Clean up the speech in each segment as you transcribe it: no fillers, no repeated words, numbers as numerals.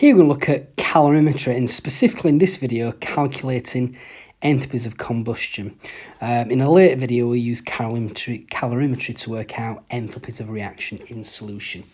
Here we're going to look at calorimetry, and specifically in this video calculating enthalpies of combustion. In a later video we'll use calorimetry to work out enthalpies of reaction in solution.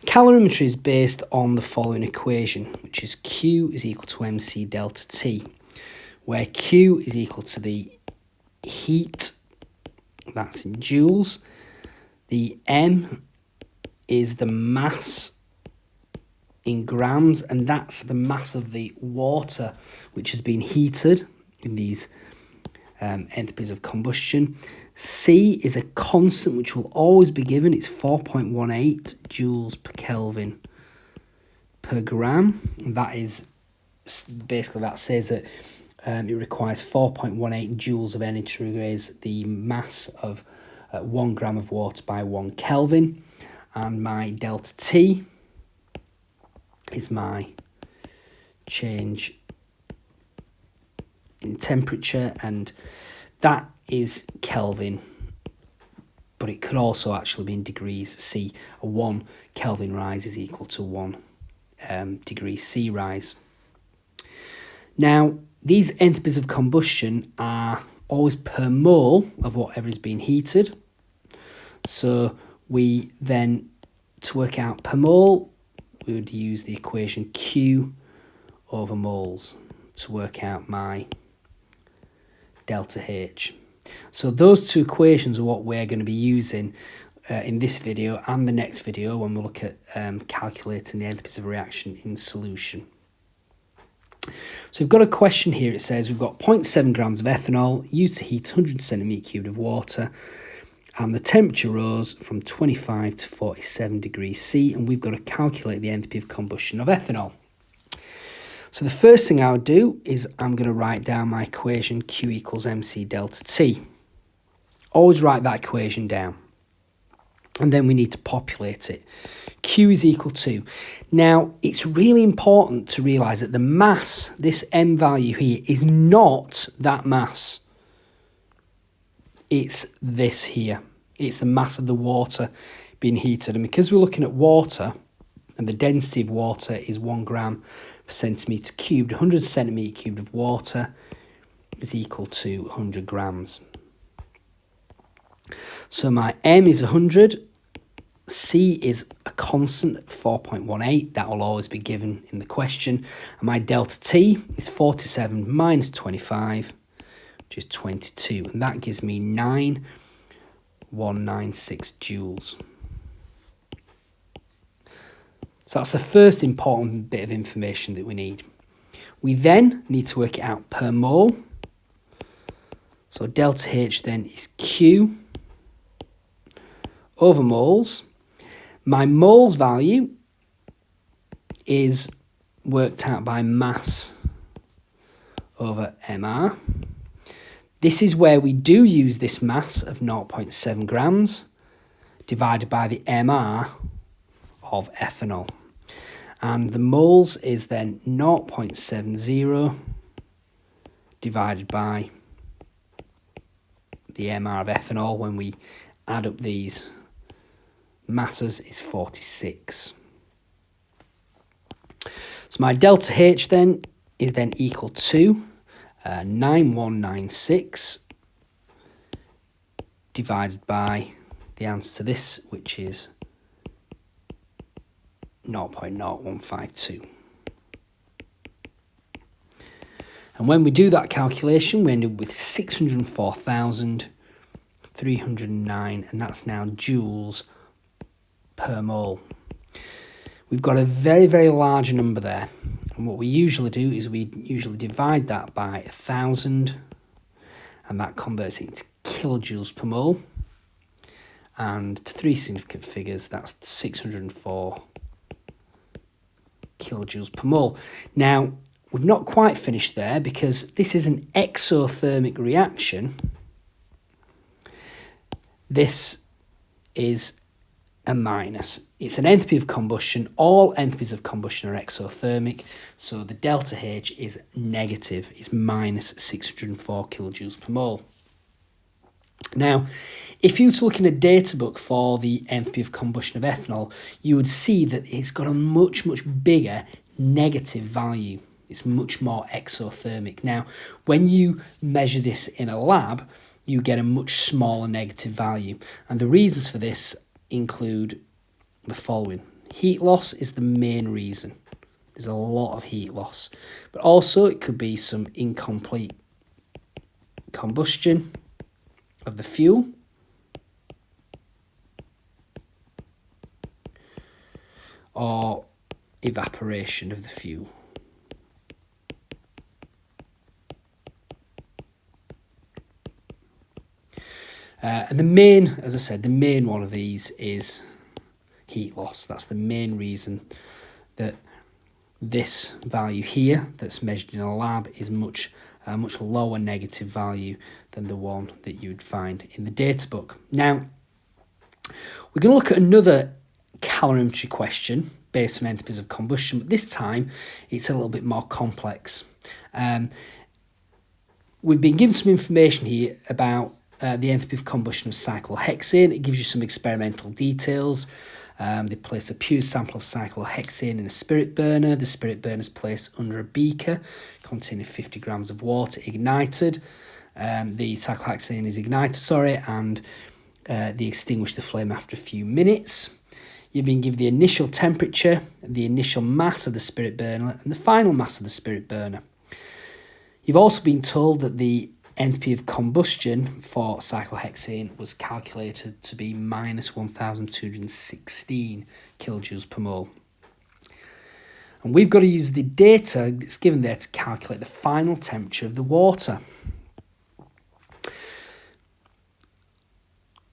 Calorimetry is based on the following equation, which is Q is equal to MC delta T, where Q is equal to the heat, that's in joules, the M is the mass in grams, and that's the mass of the water which has been heated in these enthalpies of combustion. C is a constant which will always be given, it's 4.18 joules per Kelvin per gram, and that is basically, that says that it requires 4.18 joules of energy to raise the mass of 1 gram of water by 1 Kelvin, and my delta T is my change in temperature, and that is Kelvin, but it could also actually be in degrees C. A 1 Kelvin rise is equal to 1 degree C rise. Now, these enthalpies of combustion are always per mole of whatever is being heated. So we then, to work out per mole, we would use the equation Q over moles to work out my delta H. So those two equations are what we're going to be using in this video and the next video when we look at calculating the enthalpies of reaction in solution. So we've got a question here. It says we've got 0.7 grams of ethanol used to heat 100 centimetre cubed of water, and the temperature rose from 25 to 47 degrees C, and we've got to calculate the enthalpy of combustion of ethanol. So the first thing I would do is I'm going to write down my equation Q equals MC delta T. Always write that equation down. And then we need to populate it. Q is equal to. Now, it's really important to realise that the mass, this M value here, is not that mass. It's this here. It's the mass of the water being heated. And because we're looking at water, and the density of water is 1 gram per centimetre cubed, 100 centimetre cubed of water is equal to 100 grams. So my M is 100, C is a constant, 4.18, that will always be given in the question, and my delta T is 47 minus 25, which is 22, and that gives me 9,196 joules. So that's the first important bit of information that we need. We then need to work it out per mole. So delta H then is Q over moles. My moles value is worked out by mass over MR. This is where we do use this mass of 0.7 grams divided by the MR of ethanol. And the moles is then 0.70 divided by the MR of ethanol. When we add up these masses is 46. So my delta H then is then equal to 9,196 divided by the answer to this, which is 0.0152. And when we do that calculation, we end up with 604,309, and that's now joules per mole. We've got a very, very large number there. And what we usually do is we usually divide that by 1,000, and that converts it into kilojoules per mole. And to 3 significant figures, that's 604 kilojoules per mole. Now, we've not quite finished there, because this is an exothermic reaction. This is a minus. It's an enthalpy of combustion. All enthalpies of combustion are exothermic, so the delta H is negative. It's minus 604 kilojoules per mole. Now, if you were to look in a data book for the enthalpy of combustion of ethanol, you would see that it's got a much, much bigger negative value. It's much more exothermic. Now, when you measure this in a lab, you get a much smaller negative value. And the reasons for this include the following. Heat loss is the main reason. There's a lot of heat loss. But also it could be some incomplete combustion of the fuel. Or evaporation of the fuel. And the main, as I said, the main one of these is heat loss. That's the main reason that this value here that's measured in a lab is much lower negative value than the one that you would find in the data book. Now, we're going to look at another calorimetry question based on enthalpies of combustion, but this time it's a little bit more complex. We've been given some information here about the enthalpy of combustion of cyclohexane. It gives you some experimental details. They place a pure sample of cyclohexane in a spirit burner. The spirit burner is placed under a beaker containing 50 grams of water ignited. The cyclohexane is ignited, and they extinguish the flame after a few minutes. You've been given the initial temperature, the initial mass of the spirit burner, and the final mass of the spirit burner. You've also been told that the enthalpy of combustion for cyclohexane was calculated to be minus 1,216 kilojoules per mole. And we've got to use the data that's given there to calculate the final temperature of the water.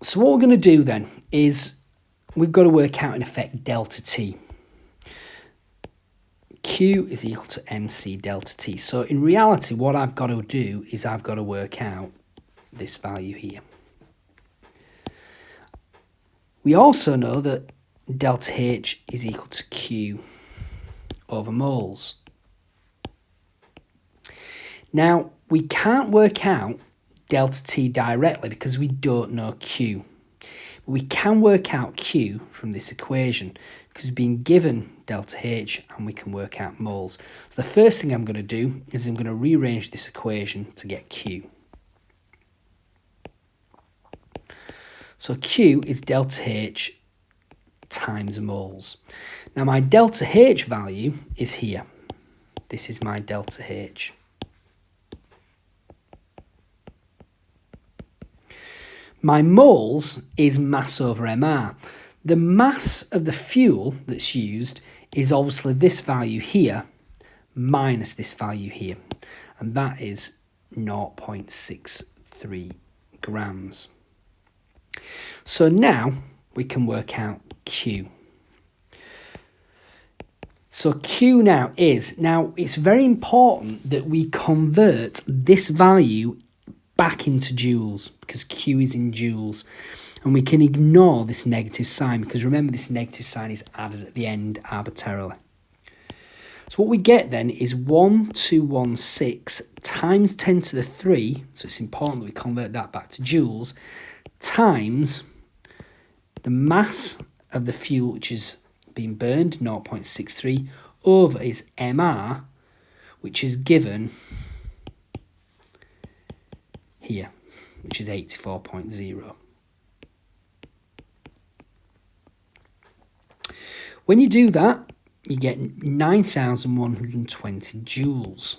So what we're going to do then is we've got to work out in effect delta T. Q is equal to MC delta T. So in reality, what I've got to do is I've got to work out this value here. We also know that delta H is equal to Q over moles. Now, we can't work out delta T directly because we don't know Q. But we can work out Q from this equation because we've been given delta H and we can work out moles. So the first thing I'm going to do is I'm going to rearrange this equation to get Q. So Q is delta H times moles. Now my delta H value is here. This is my delta H. My moles is mass over MR. The mass of the fuel that's used is obviously this value here minus this value here, and that is 0.63 grams. So now we can work out Q. So Q now it's very important that we convert this value back into joules because Q is in joules. And we can ignore this negative sign because remember this negative sign is added at the end arbitrarily. So what we get then is 1216 times 10 to the 3, so it's important that we convert that back to joules, times the mass of the fuel which is being burned, 0.63, over is MR, which is given here, which is 84.0. When you do that, you get 9,120 joules.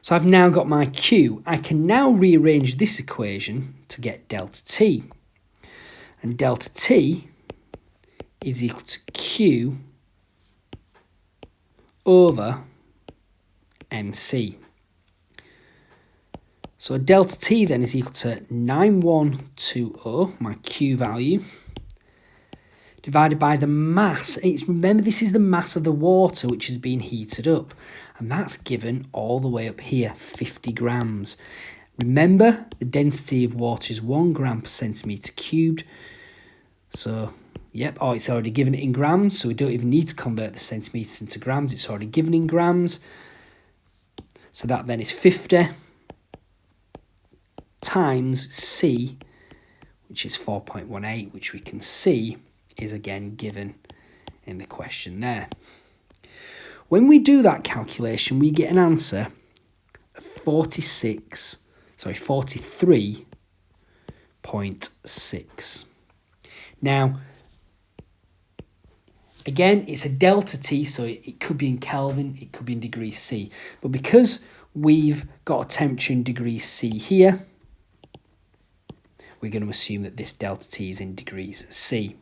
So I've now got my Q. I can now rearrange this equation to get delta T. And delta T is equal to Q over MC. So delta T then is equal to 9120, my Q value, divided by the mass. Remember, this is the mass of the water which has been heated up. And that's given all the way up here, 50 grams. Remember, the density of water is 1 gram per centimetre cubed. So, yep, it's already given it in grams. So we don't even need to convert the centimetres into grams. It's already given in grams. So that then is 50 times C, which is 4.18, which we can see is again given in the question there. When we do that calculation, we get an answer of 43.6. Now, again, it's a delta T, so it could be in Kelvin, it could be in degrees C. But because we've got a temperature in degrees C here, we're going to assume that this delta T is in degrees C.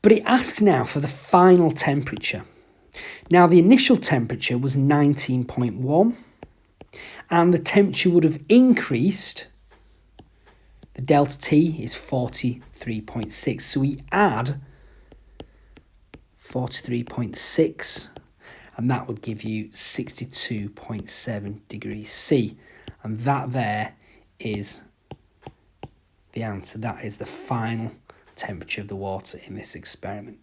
But it asks now for the final temperature. Now, the initial temperature was 19.1, and the temperature would have increased. The delta T is 43.6, so we add 43.6, and that would give you 62.7 degrees C, and that there is the answer. That is the final temperature of the water in this experiment.